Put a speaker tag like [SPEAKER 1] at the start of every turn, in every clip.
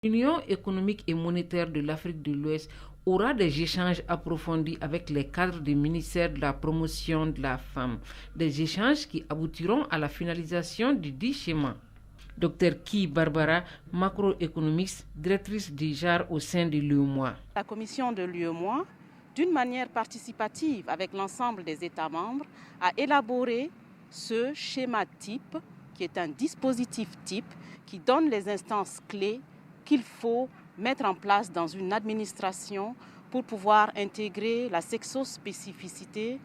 [SPEAKER 1] L'Union économique et monétaire de l'Afrique de l'Ouest aura des échanges approfondis avec les cadres du ministère de la promotion de la femme, des échanges qui aboutiront à la finalisation du dit schéma. Dr Ki Barbara, macroéconomiste, directrice du JAR au sein de l'UEMOA.
[SPEAKER 2] La commission de l'UEMOA, d'une manière participative avec l'ensemble des États membres, a élaboré ce schéma type, qui est un dispositif type, qui donne les instances clés qu'il faut mettre en place dans une administration pour pouvoir intégrer la sexospécificité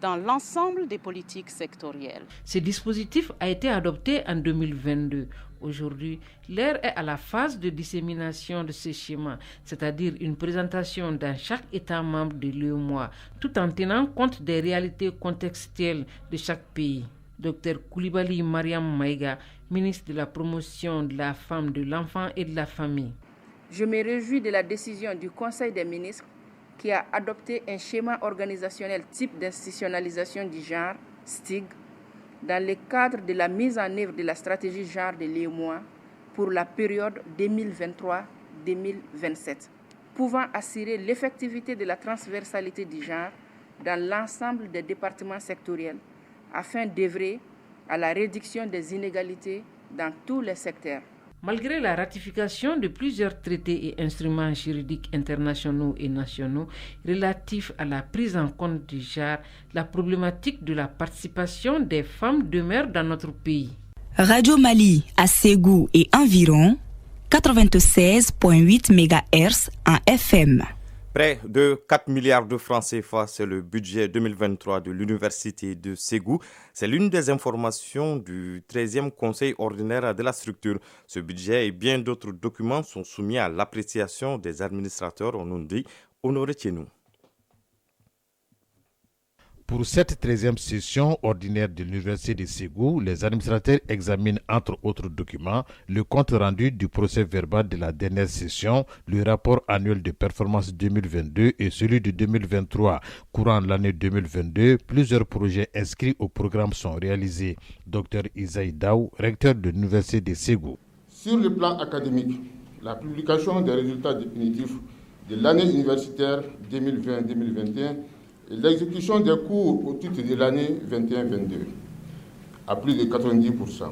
[SPEAKER 2] dans l'ensemble des politiques sectorielles.
[SPEAKER 1] Ce dispositif a été adopté en 2022. Aujourd'hui, l'heure est à la phase de dissémination de ce schéma, c'est-à-dire une présentation dans chaque État membre de l'UEMOA, tout en tenant compte des réalités contextuelles de chaque pays. Dr Koulibaly Mariam Maïga, ministre de la promotion de la femme, de l'enfant et de la famille.
[SPEAKER 3] Je me réjouis de la décision du Conseil des ministres qui a adopté un schéma organisationnel type d'institutionnalisation du genre, STIG, dans le cadre de la mise en œuvre de la stratégie genre de l'UEMOA pour la période 2023-2027, pouvant assurer l'effectivité de la transversalité du genre dans l'ensemble des départements sectoriels, afin d'œuvrer à la réduction des inégalités dans tous les secteurs.
[SPEAKER 1] Malgré la ratification de plusieurs traités et instruments juridiques internationaux et nationaux relatifs à la prise en compte du genre, la problématique de la participation des femmes demeure dans notre pays.
[SPEAKER 4] Radio Mali à Ségou et environ 96.8 MHz en FM.
[SPEAKER 5] Près de 4 milliards de francs CFA, c'est le budget 2023 de l'Université de Ségou. C'est l'une des informations du 13e Conseil ordinaire de la structure. Ce budget et bien d'autres documents sont soumis à l'appréciation des administrateurs, on nous dit Honoré Tchenou.
[SPEAKER 6] Pour cette 13e session ordinaire de l'Université de Ségou, les administrateurs examinent entre autres documents le compte rendu du procès verbal de la dernière session, le rapport annuel de performance 2022 et celui de 2023. Courant l'année 2022, plusieurs projets inscrits au programme sont réalisés. Dr Isaï Daou, recteur de l'Université de Ségou.
[SPEAKER 7] Sur le plan académique, la publication des résultats définitifs de l'année universitaire 2020-2021 et l'exécution des cours au titre de l'année 21-22 à plus de 90%.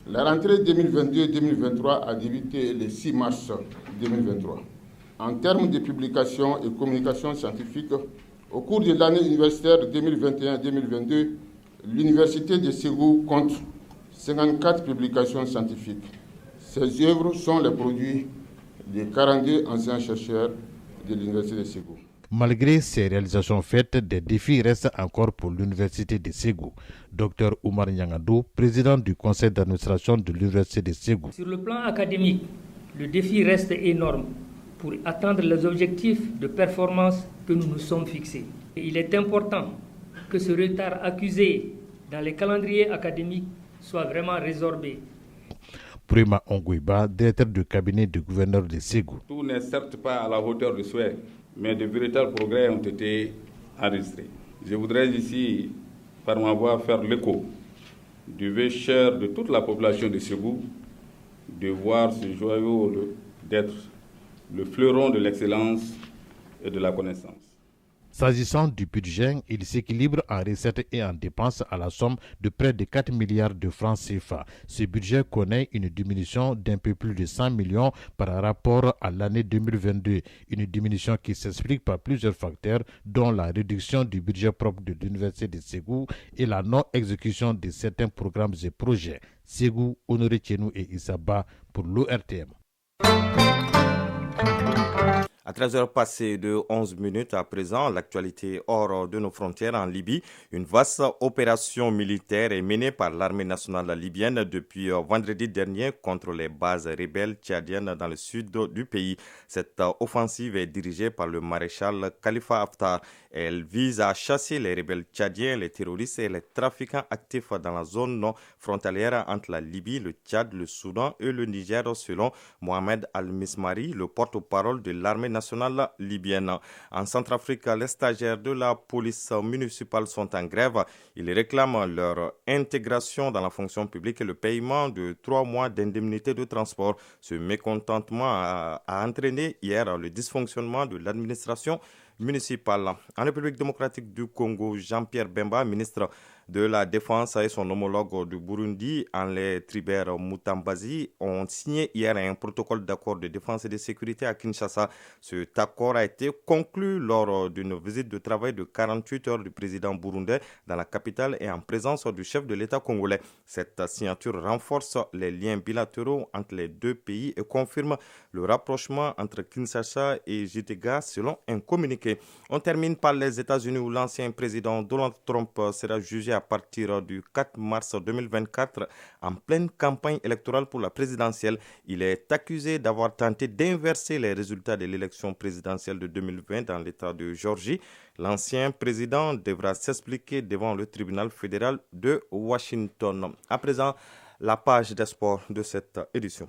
[SPEAKER 7] La rentrée 2022-2023 a débuté le 6 mars 2023. En termes de publication et communication scientifique, au cours de l'année universitaire 2021-2022, l'Université de Ségou compte 54 publications scientifiques. Ces œuvres sont les produits de 42 anciens chercheurs de l'Université de Ségou.
[SPEAKER 6] Malgré ces réalisations faites, des défis restent encore pour l'Université de Ségou. Dr Oumar Nyangadou, président du conseil d'administration de l'Université de Ségou.
[SPEAKER 8] Sur le plan académique, le défi reste énorme pour atteindre les objectifs de performance que nous nous sommes fixés. Et il est important que ce retard accusé dans les calendriers académiques soit vraiment résorbé.
[SPEAKER 6] Prima Ongouiba, directeur du cabinet du gouverneur de Ségou.
[SPEAKER 9] Tout n'est certes pas à la hauteur du souhait, mais de véritables progrès ont été enregistrés. Je voudrais ici, par ma voix, faire l'écho du vœu cher de toute la population de Ségou de voir ce joyau d'être le fleuron de l'excellence et de la connaissance.
[SPEAKER 6] S'agissant du budget, il s'équilibre en recettes et en dépenses à la somme de près de 4 milliards de francs CFA. Ce budget connaît une diminution d'un peu plus de 100 millions par rapport à l'année 2022. Une diminution qui s'explique par plusieurs facteurs, dont la réduction du budget propre de l'Université de Ségou et la non-exécution de certains programmes et projets. Ségou, Honoré Tchenou et Issaba pour l'ORTM.
[SPEAKER 5] À 13h passées de 11 minutes à présent, l'actualité hors de nos frontières en Libye. Une vaste opération militaire est menée par l'armée nationale libyenne depuis vendredi dernier contre les bases rebelles tchadiennes dans le sud du pays. Cette offensive est dirigée par le maréchal Khalifa Haftar. Elle vise à chasser les rebelles tchadiens, les terroristes et les trafiquants actifs dans la zone non frontalière entre la Libye, le Tchad, le Soudan et le Niger, selon Mohamed Al-Mismari, le porte-parole de l'armée nationale nationale libyenne. En Centrafrique, les stagiaires de la police municipale sont en grève. Ils réclament leur intégration dans la fonction publique et le paiement de 3 mois d'indemnité de transport. Ce mécontentement a entraîné hier le dysfonctionnement de l'administration municipale. En République démocratique du Congo, Jean-Pierre Bemba, ministre de la Défense, et son homologue du Burundi, Henri Tribert Mutambazi, ont signé hier un protocole d'accord de défense et de sécurité à Kinshasa. Cet accord a été conclu lors d'une visite de travail de 48 heures du président burundais dans la capitale et en présence du chef de l'État congolais. Cette signature renforce les liens bilatéraux entre les deux pays et confirme le rapprochement entre Kinshasa et Gitega selon un communiqué. On termine par les États-Unis où l'ancien président Donald Trump sera jugé à partir du 4 mars 2024 en pleine campagne électorale pour la présidentielle. Il est accusé d'avoir tenté d'inverser les résultats de l'élection présidentielle de 2020 dans l'État de Géorgie. L'ancien président devra s'expliquer devant le tribunal fédéral de Washington. À présent, la page des sports de cette édition.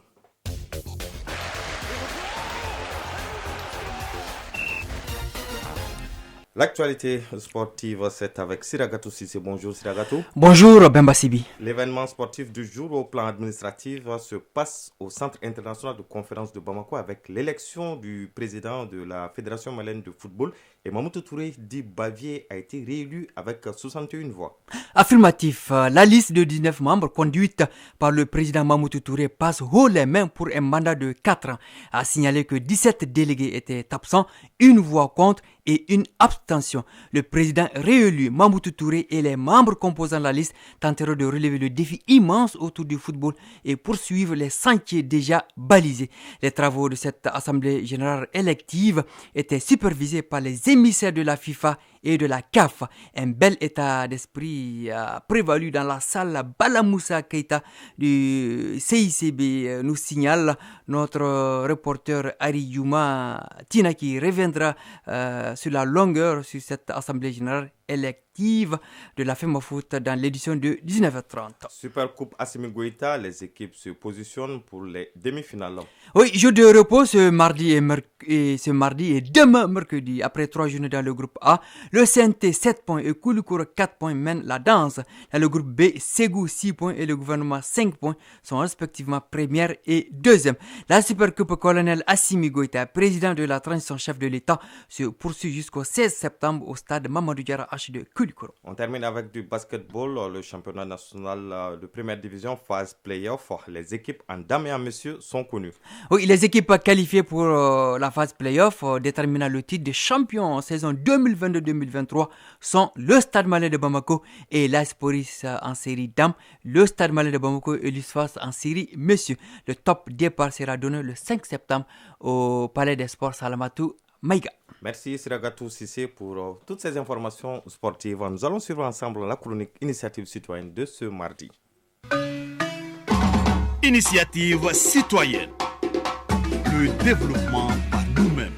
[SPEAKER 5] L'actualité sportive, c'est avec Siragatou Sissé. Bonjour Siragatou.
[SPEAKER 10] Bonjour Bemba Sibi.
[SPEAKER 5] L'événement sportif du jour au plan administratif se passe au Centre international de conférence de Bamako avec l'élection du président de la Fédération malienne de football. Et Mamoudou Touré dit Bavier a été réélu avec 61 voix.
[SPEAKER 10] Affirmatif, la liste de 19 membres conduite par le président Mamoudou Touré passe haut les mains pour un mandat de 4 ans. A signalé que 17 délégués étaient absents, une voix contre et une abstention. Le président réélu Mamoudou Touré et les membres composant la liste tenteront de relever le défi immense autour du football et poursuivre les sentiers déjà balisés. Les travaux de cette assemblée générale élective étaient supervisés par les émissaires de la FIFA et de la CAF. Un bel état d'esprit a prévalu dans la salle. Balamoussa Keita du CICB nous signale notre reporter Ari Yuma Tina qui reviendra sur la longueur sur cette assemblée générale élective de la FEMAFOOT dans l'édition de 19h30.
[SPEAKER 5] Super Coupe Assimi Goïta, les équipes se positionnent pour les demi-finales.
[SPEAKER 10] Oui, jour de repos ce mardi et demain mercredi. Après 3 journées dans le groupe A, le CNT 7 points et Koulikoro 4 points mènent la danse. Dans le groupe B, Ségou 6 points et le gouvernement 5 points sont respectivement première et deuxième. La Super Coupe colonel Assimi Goïta, président de la transition chef de l'État, se poursuit jusqu'au 16 septembre au stade Mamadou Diarra de Koulikoro.
[SPEAKER 5] On termine avec du basketball, le championnat national de première division phase play-off. Les équipes en dames et en messieurs sont connues.
[SPEAKER 10] Oui, les équipes qualifiées pour la phase play-off déterminant le titre de champion en saison 2022-2023 sont le Stade Malien de Bamako et l'AS Police en série dames, le Stade Malien de Bamako et l'USFAS en série messieurs. Le top départ sera donné le 5 septembre au Palais des Sports Salamatou Maïga.
[SPEAKER 5] Merci Siragatou Sissé pour toutes ces informations sportives. Nous allons suivre ensemble la chronique Initiative citoyenne de ce mardi.
[SPEAKER 11] Initiative citoyenne. Le développement par nous-mêmes.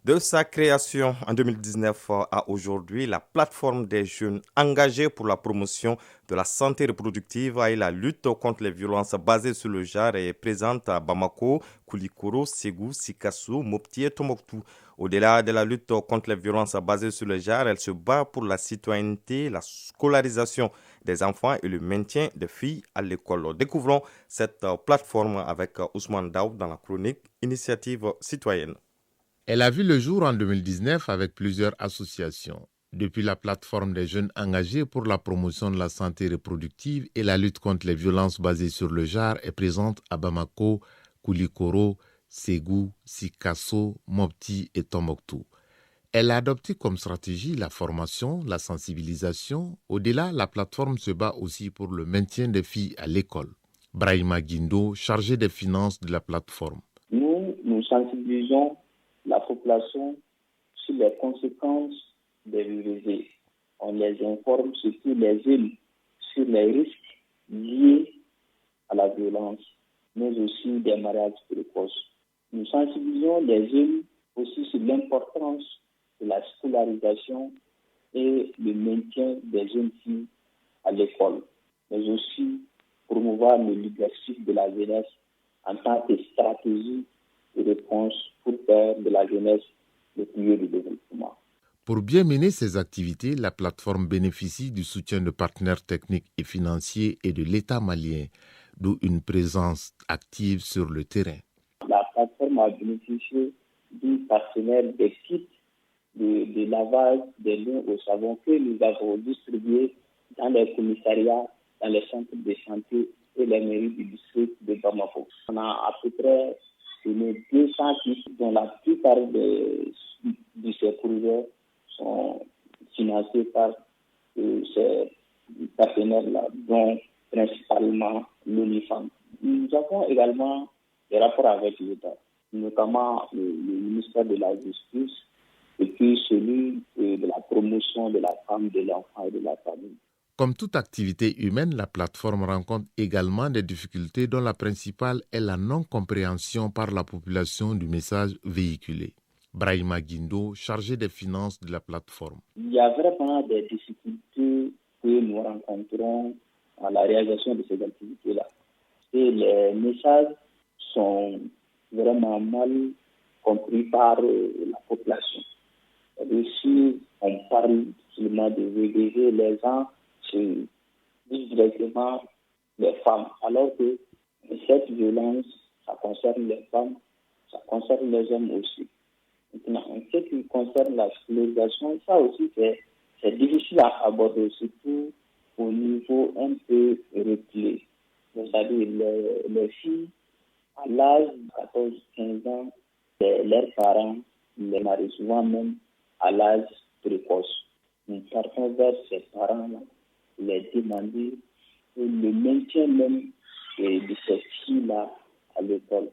[SPEAKER 5] De sa création en 2019 à aujourd'hui, la plateforme des jeunes engagés pour la promotion de la santé reproductive et la lutte contre les violences basées sur le genre est présente à Bamako, Koulikoro, Ségou, Sikassou, Mopti et Tombouctou. Au-delà de la lutte contre les violences basées sur le genre, elle se bat pour la citoyenneté, la scolarisation des enfants et le maintien des filles à l'école. Découvrons cette plateforme avec Ousmane Daoud dans la chronique Initiative citoyenne.
[SPEAKER 6] Elle a vu le jour en 2019 avec plusieurs associations. Depuis la plateforme des jeunes engagés pour la promotion de la santé reproductive et la lutte contre les violences basées sur le genre est présente à Bamako, Koulikoro, Ségou, Sikasso, Mopti et Tombouctou. Elle a adopté comme stratégie la formation, la sensibilisation. Au-delà, la plateforme se bat aussi pour le maintien des filles à l'école. Brahima Guindo, chargé des finances de la plateforme.
[SPEAKER 12] Nous sensibilisons la population sur les conséquences des VVV. On les informe surtout les îles sur les risques liés à la violence, mais aussi des mariages précoces. Nous sensibilisons les îles aussi sur l'importance de la scolarisation et le maintien des jeunes filles à l'école, mais aussi promouvoir le leadership de la jeunesse en tant que stratégie de réponse pour faire de la jeunesse les piliers du développement.
[SPEAKER 6] Pour bien mener ces activités, la plateforme bénéficie du soutien de partenaires techniques et financiers et de l'État malien, d'où une présence active sur le terrain.
[SPEAKER 12] La plateforme a bénéficié du partenaire des kits de lavage des mains au savon que nous avons distribués dans les commissariats, dans les centres de santé et les mairies du district de Bamako. On a à peu près 200 kits dont la plupart de ces projets sont financés par ces partenaires-là, dont principalement l'ONU-FEM. Nous avons également des rapports avec l'État, notamment le ministère de la Justice et puis celui de la promotion de la femme, de l'enfant et de la famille.
[SPEAKER 6] Comme toute activité humaine, la plateforme rencontre également des difficultés dont la principale est la non-compréhension par la population du message véhiculé. Brahima Guindo, chargé des finances de la plateforme.
[SPEAKER 12] Il y a vraiment des difficultés que nous rencontrons à la réalisation de ces activités-là. Et les messages sont vraiment mal compris par la population. Et si on parle seulement de VDG, les gens se disent directement les femmes, alors que cette violence, ça concerne les femmes, ça concerne les hommes aussi. Maintenant, en ce qui concerne la scolarisation, ça aussi c'est difficile à aborder, surtout au niveau un peu reculé. C'est-à-dire les filles, à l'âge de 14-15 ans, leurs parents les marient souvent même à l'âge précoce. Nous partons vers ces parents-là, les demander le maintien même de ces filles-là à l'école.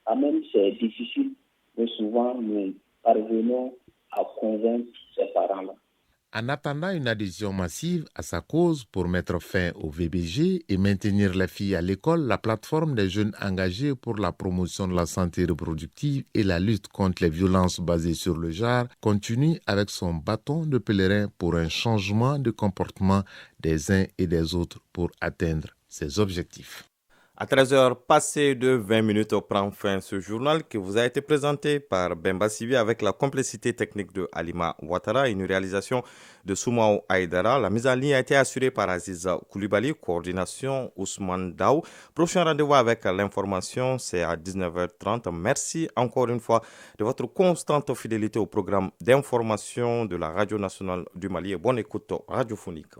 [SPEAKER 12] Quand même, c'est difficile, mais souvent nous parvenons à convaincre ces parents-là.
[SPEAKER 6] En attendant une adhésion massive à sa cause pour mettre fin au VBG et maintenir les filles à l'école, la plateforme des jeunes engagés pour la promotion de la santé reproductive et la lutte contre les violences basées sur le genre continue avec son bâton de pèlerin pour un changement de comportement des uns et des autres pour atteindre ses objectifs.
[SPEAKER 5] À 13h, passé de 20 minutes, prend fin ce journal qui vous a été présenté par Bemba Sibi avec la complicité technique de Halima Ouattara, une réalisation de Soumaou Aïdara. La mise en ligne a été assurée par Aziza Koulibaly, coordination Ousmane Daou. Prochain rendez-vous avec l'information, c'est à 19h30. Merci encore une fois de votre constante fidélité au programme d'information de la Radio nationale du Mali et bonne écoute radiophonique.